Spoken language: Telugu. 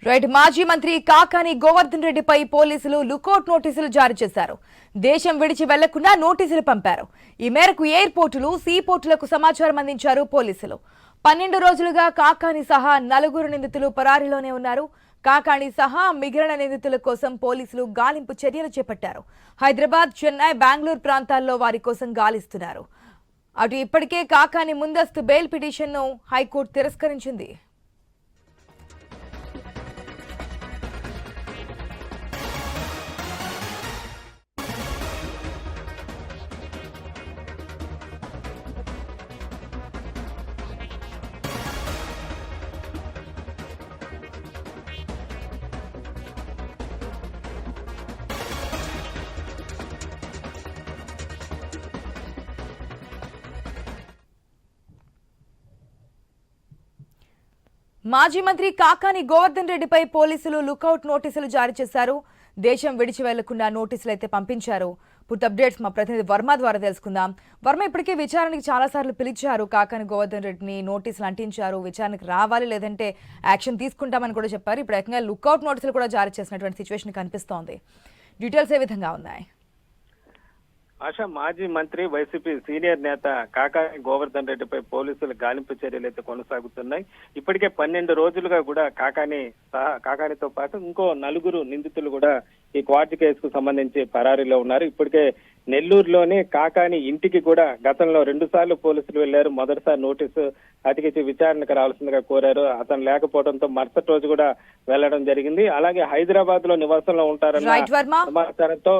రైట్. మాజీ మంత్రి కాకాని గోవర్ధన్ రెడ్డిపై పోలీసులు లుకౌట్ నోటీసులు జారీ చేశారు. దేశం విడిచి వెళ్లకుండా నోటీసులు పంపారు. ఈ మేరకు ఎయిర్పోర్టులు, సీపోర్టులకు సమాచారం అందించారు పోలీసులు. 12 రోజులుగా కాకాని సహా 4 నిందితులు పరారీలోనే ఉన్నారు. కాకాని సహా మిగిలిన నిందితుల కోసం పోలీసులు గాలింపు చర్యలు చేపట్టారు. హైదరాబాద్, చెన్నై, బెంగళూరు ప్రాంతాల్లో వారి కోసం గాలిస్తున్నారు. అటు ఇప్పటికే కాకాని ముందస్తు బెయిల్ పిటిషన్ను హైకోర్టు తిరస్కరించింది. మాజీ మంత్రి కాకాని గోవర్ధన్ రెడ్డిపై పోలీసులు లుకౌట్ నోటీసులు జారీ చేశారు. దేశం విడిచి వెళ్లకుండా నోటీసులు అయితే పంపించారు. పూర్తి అప్డేట్స్ మా ప్రతినిధి వర్మ ద్వారా తెలుసుకుందాం. వర్మ, ఇప్పటికే విచారణకి చాలాసార్లు పిలిచారు. కాకాని గోవర్ధన్ రెడ్డిని నోటీసులు అంటించారు. విచారణకు రావాలి, లేదంటే యాక్షన్ తీసుకుంటామని కూడా చెప్పారు. ఇప్పుడు ఏకంగా లుకౌట్ నోటీసులు కూడా జారీ చేసినటువంటి సిచ్యువేషన్ కనిపిస్తోంది. డీటెయిల్స్ ఏ విధంగా ఉన్నాయి? ఆశా, మాజీ మంత్రి, వైసీపీ సీనియర్ నేత కాకాని గోవర్ధన్ రెడ్డిపై పోలీసులు గాలింపు చర్యలు అయితే కొనసాగుతున్నాయి. ఇప్పటికే 12 రోజులుగా కూడా కాకానితో పాటు ఇంకో 4 నిందితులు కూడా ఈ క్వార్ట్ కేసుకు సంబంధించి పరారీలో ఉన్నారు. ఇప్పటికే నెల్లూరులోని కాకాని ఇంటికి కూడా గతంలో 2 సార్లు పోలీసులు వెళ్లారు. మొదటిసారి నోటీసు అతికించి విచారణకు రావాల్సిందిగా కోరారు. అతను లేకపోవడంతో మరుసటి రోజు కూడా వెళ్లడం జరిగింది. అలాగే హైదరాబాద్ లో నివాసంలో ఉంటారన్న సమాచారంతో